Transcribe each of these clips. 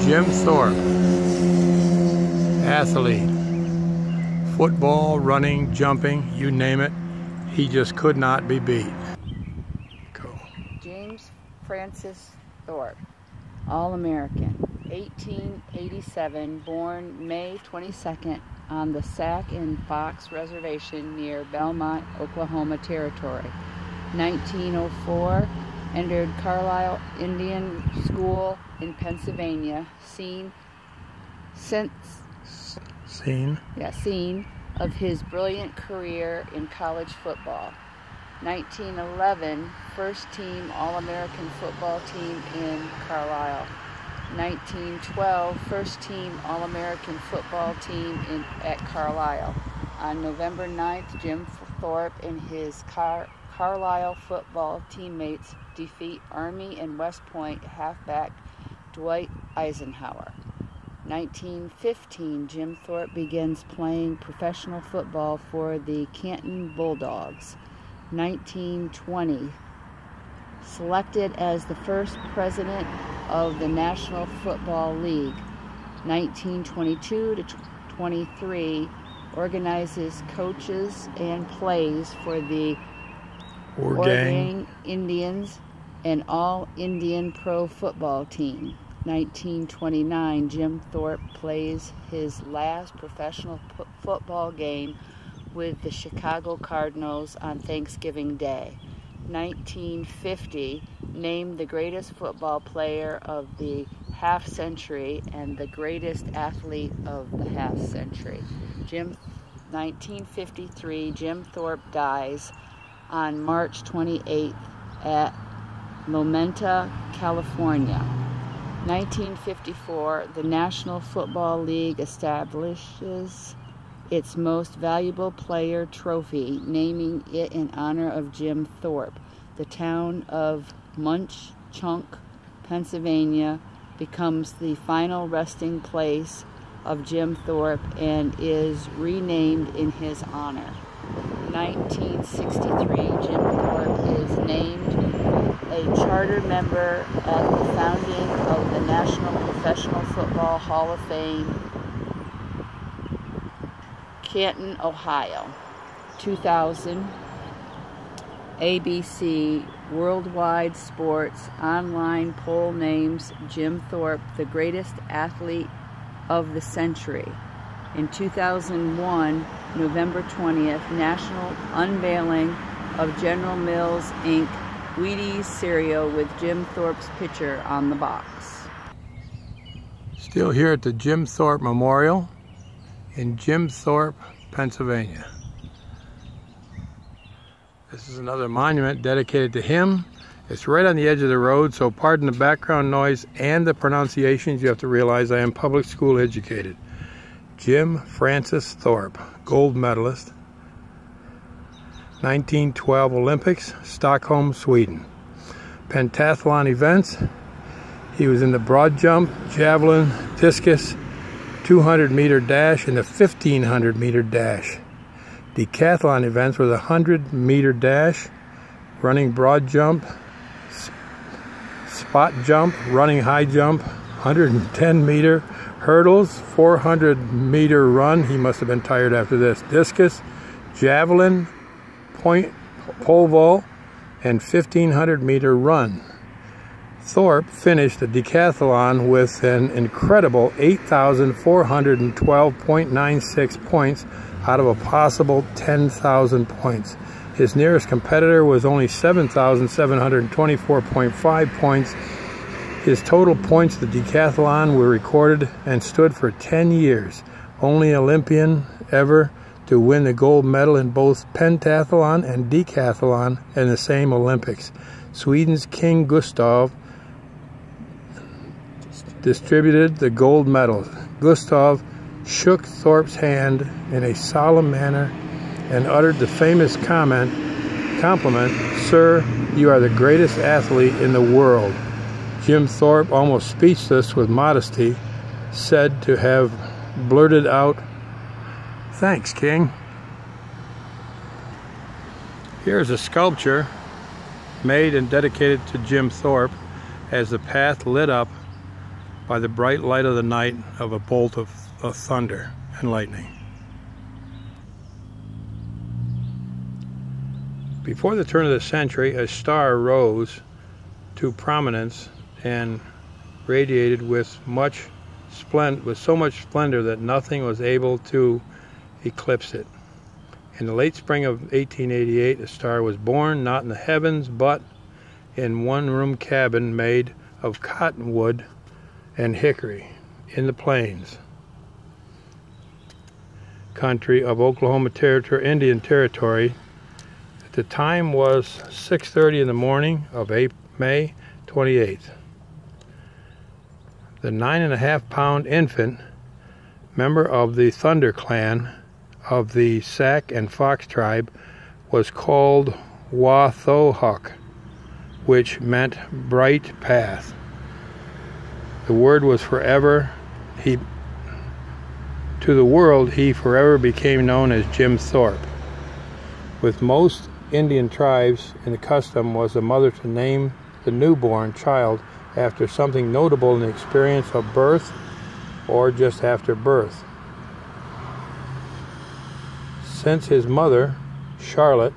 Jim Thorpe, athlete, football, running, jumping, you name it, he just could not be beat. Go. James Francis Thorpe, All-American, 1887, born May 22nd on the Sac and Fox Reservation near Belmont, Oklahoma Territory. 1904, entered Carlisle Indian School in Pennsylvania. Scene of his brilliant career in college football. 1911, first team All-American football team in Carlisle. 1912, first team All-American football team at Carlisle. On November 9th, Jim Thorpe and his Carlisle football teammates defeat Army and West Point halfback Dwight Eisenhower. 1915, Jim Thorpe begins playing professional football for the Canton Bulldogs. 1920, selected as the first president of the National Football League. 1922 to 23, organizes coaches and plays for the Oregon Indians and All-Indian Pro Football Team. 1929, Jim Thorpe plays his last professional football game with the Chicago Cardinals on Thanksgiving Day. 1950, named the greatest football player of the half-century and the greatest athlete of the half-century. 1953, Jim Thorpe dies on March 28th at Momenta, California. 1954, the National Football League establishes its most valuable player trophy, naming it in honor of Jim Thorpe. The town of Munchunk, Pennsylvania, becomes the final resting place of Jim Thorpe and is renamed in his honor. 1963, Jim Thorpe is named a charter member at the founding of the National Professional Football Hall of Fame, Canton, Ohio. 2000, ABC Worldwide Sports online poll names Jim Thorpe the greatest athlete of the century. In 2001, November 20th, national unveiling of General Mills Inc. Wheaties cereal with Jim Thorpe's picture on the box. Still here at the Jim Thorpe Memorial in Jim Thorpe, Pennsylvania. This is another monument dedicated to him. It's right on the edge of the road, so pardon the background noise and the pronunciations. You have to realize I am public school educated. Jim Francis Thorpe, gold medalist, 1912 Olympics, Stockholm, Sweden. Pentathlon events, he was in the broad jump, javelin, discus, 200-meter dash, and the 1500-meter dash. Decathlon events were the 100-meter dash, running broad jump, spot jump, running high jump, 110-meter hurdles, 400-meter run, he must have been tired after this, discus, javelin, pole vault, and 1500-meter run. Thorpe finished the decathlon with an incredible 8,412.96 points out of a possible 10,000 points. His nearest competitor was only 7,724.5 points. His total points at the decathlon were recorded and stood for 10 years. Only Olympian ever to win the gold medal in both pentathlon and decathlon in the same Olympics. Sweden's King Gustav distributed the gold medals. Gustav shook Thorpe's hand in a solemn manner and uttered the famous compliment, "Sir, you are the greatest athlete in the world." Jim Thorpe, almost speechless with modesty, said to have blurted out, "Thanks, King." Here's a sculpture made and dedicated to Jim Thorpe as the path lit up by the bright light of the night of a bolt of thunder and lightning. Before the turn of the century, a star rose to prominence and radiated with so much splendor that nothing was able to eclipse it. In the late spring of 1888, a star was born, not in the heavens, but in one-room cabin made of cottonwood and hickory in the plains country of Oklahoma Territory, Indian Territory. The time was 6:30 in the morning of May 28th. The 9.5-pound infant, member of the Thunder Clan of the Sac and Fox tribe, was called Wathohawk, which meant bright path. The word was forever, to the world he forever became known as Jim Thorpe. With most Indian tribes, in the custom was the mother to name the newborn child after something notable in the experience of birth or just after birth. Since his mother, Charlotte,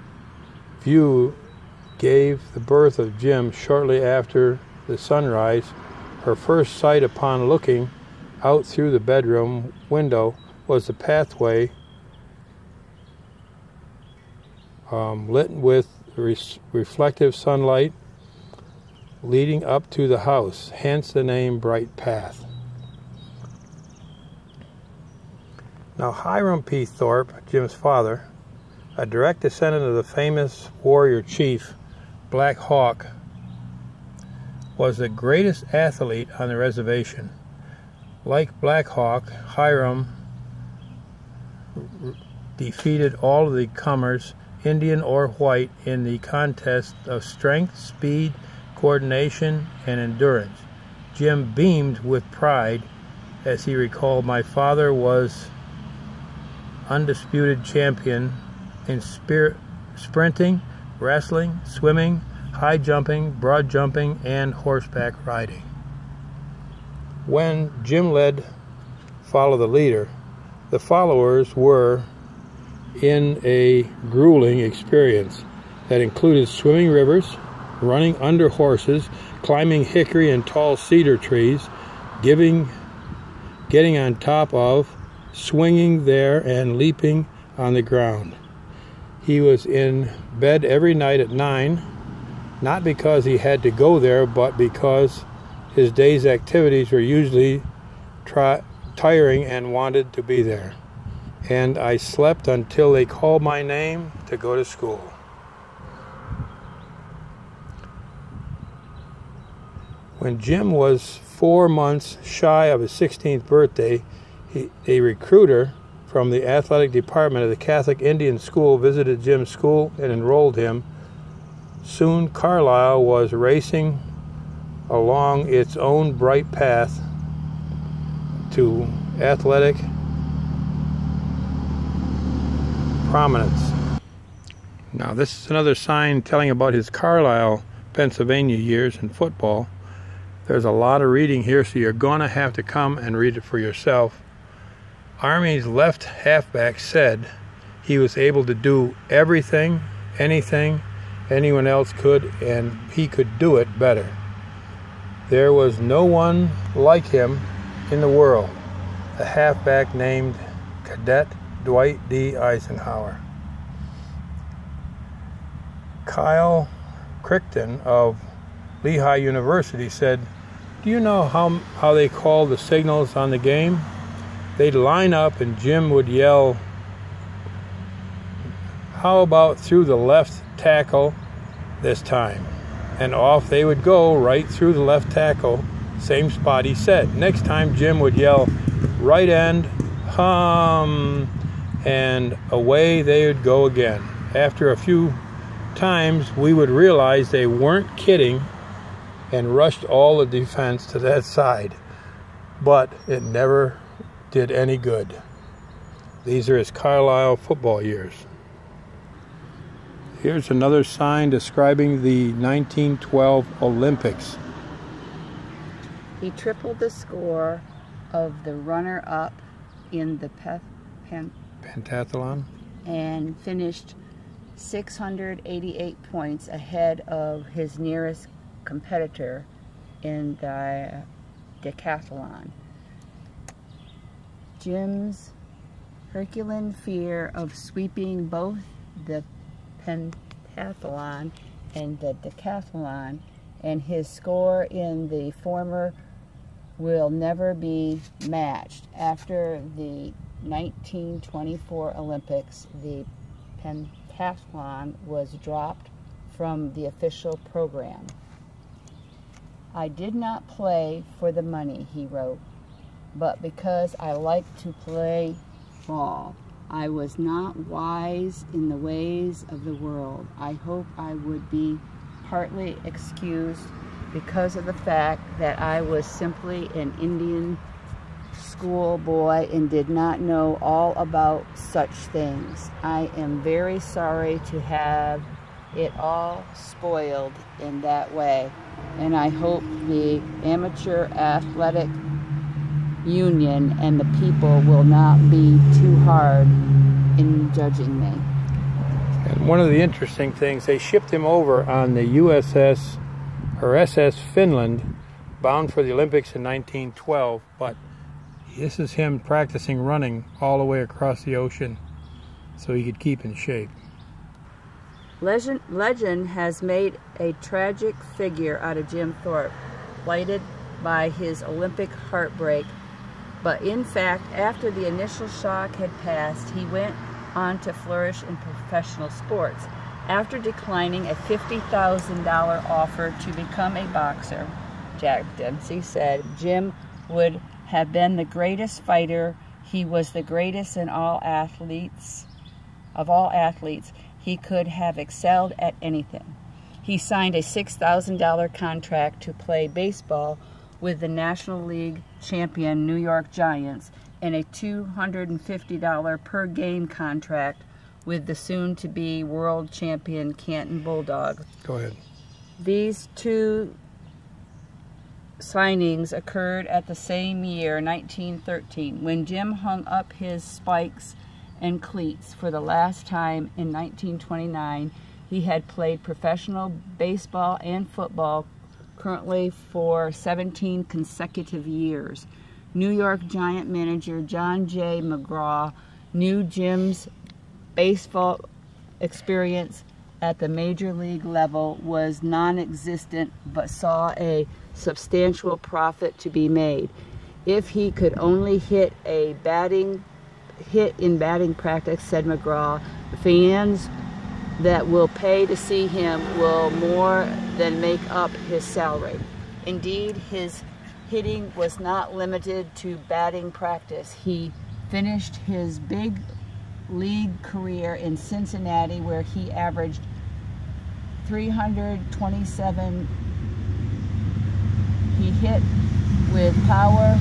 gave the birth of Jim shortly after the sunrise, her first sight upon looking out through the bedroom window was the pathway lit with reflective sunlight leading up to the house, hence the name Bright Path. Now Hiram P. Thorpe, Jim's father, a direct descendant of the famous warrior chief Black Hawk, was the greatest athlete on the reservation. Like Black Hawk, Hiram defeated all of the comers, Indian or white, in the contest of strength, speed, coordination, and endurance. Jim beamed with pride as he recalled, "My father was undisputed champion in sprinting, wrestling, swimming, high jumping, broad jumping, and horseback riding." When Jim led follow the leader, the followers were in a grueling experience that included swimming rivers, running under horses, climbing hickory and tall cedar trees, getting on top of, swinging there, and leaping on the ground. He was in bed every night at 9, not because he had to go there, but because his day's activities were usually tiring and wanted to be there. And I slept until they called my name to go to school. When Jim was 4 months shy of his 16th birthday, a recruiter from the athletic department of the Catholic Indian School visited Jim's school and enrolled him. Soon Carlisle was racing along its own bright path to athletic prominence. Now this is another sign telling about his Carlisle, Pennsylvania years in football. There's a lot of reading here, so you're going to have to come and read it for yourself. Army's left halfback said he was able to do everything, anything anyone else could, and he could do it better. There was no one like him in the world. A halfback named Cadet Dwight D. Eisenhower. Kyle Crichton of Lehigh University said, "Do you know how they call the signals on the game? They'd line up and Jim would yell, 'How about through the left tackle this time?' And off they would go right through the left tackle, same spot he said. Next time Jim would yell, 'Right end, hum,' and away they would go again. After a few times we would realize they weren't kidding and rushed all the defense to that side, but it never did any good." These are his Carlisle football years. Here's another sign describing the 1912 Olympics. He tripled the score of the runner-up in the pentathlon and finished 688 points ahead of his nearest competitor in the decathlon. Jim's Herculean fear of sweeping both the pentathlon and the decathlon, and his score in the former will never be matched. After the 1924 Olympics, the pentathlon was dropped from the official program. "I did not play for the money," he wrote, "but because I liked to play ball. I was not wise in the ways of the world. I hope I would be partly excused because of the fact that I was simply an Indian schoolboy and did not know all about such things. I am very sorry to have it all spoiled in that way, and I hope the Amateur Athletic Union and the people will not be too hard in judging me." And one of the interesting things, they shipped him over on the USS or SS Finland, bound for the Olympics in 1912, but this is him practicing running all the way across the ocean so he could keep in shape. Legend has made a tragic figure out of Jim Thorpe, blighted by his Olympic heartbreak. But in fact, after the initial shock had passed, he went on to flourish in professional sports. After declining a $50,000 offer to become a boxer, Jack Dempsey said, Jim would have been the greatest fighter. He was the greatest in all athletes. Of all athletes, he could have excelled at anything. He signed a $6,000 contract to play baseball with the National League champion New York Giants and a $250 per game contract with the soon-to-be world champion Canton Bulldogs. Go ahead. These two signings occurred at the same year, 1913, when Jim hung up his spikes and cleats for the last time in 1929. He had played professional baseball and football currently for 17 consecutive years. New York Giant manager John J. McGraw knew Jim's baseball experience at the major league level was non-existent, but saw a substantial profit to be made. If he could only hit in batting practice, said McGraw, the fans that will pay to see him will more than make up his salary. Indeed, his hitting was not limited to batting practice. He finished his big league career in Cincinnati, where he averaged 327. He hit with power.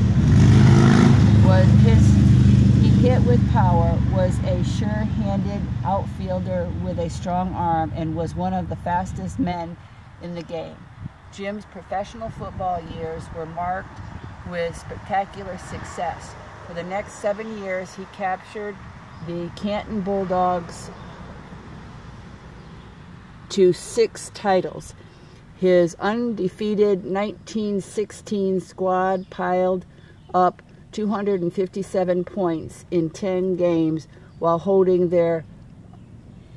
Was a sure-handed outfielder with a strong arm and was one of the fastest men in the game. Jim's professional football years were marked with spectacular success. For the next 7 years, he captured the Canton Bulldogs to 6 titles. His undefeated 1916 squad piled up 257 points in 10 games while holding their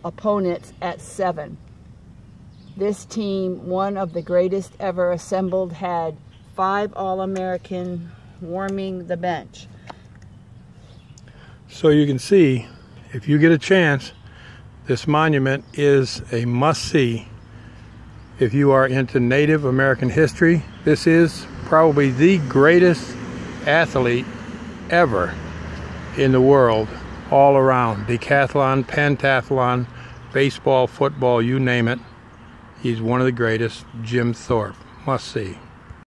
opponents at 7. This team, one of the greatest ever assembled, had 5 All-American warming the bench. So you can see, if you get a chance, this monument is a must-see. If you are into Native American history, this is probably the greatest athlete ever in the world, all around. Decathlon, pentathlon, baseball, football, you name it. He's one of the greatest. Jim Thorpe. Must see.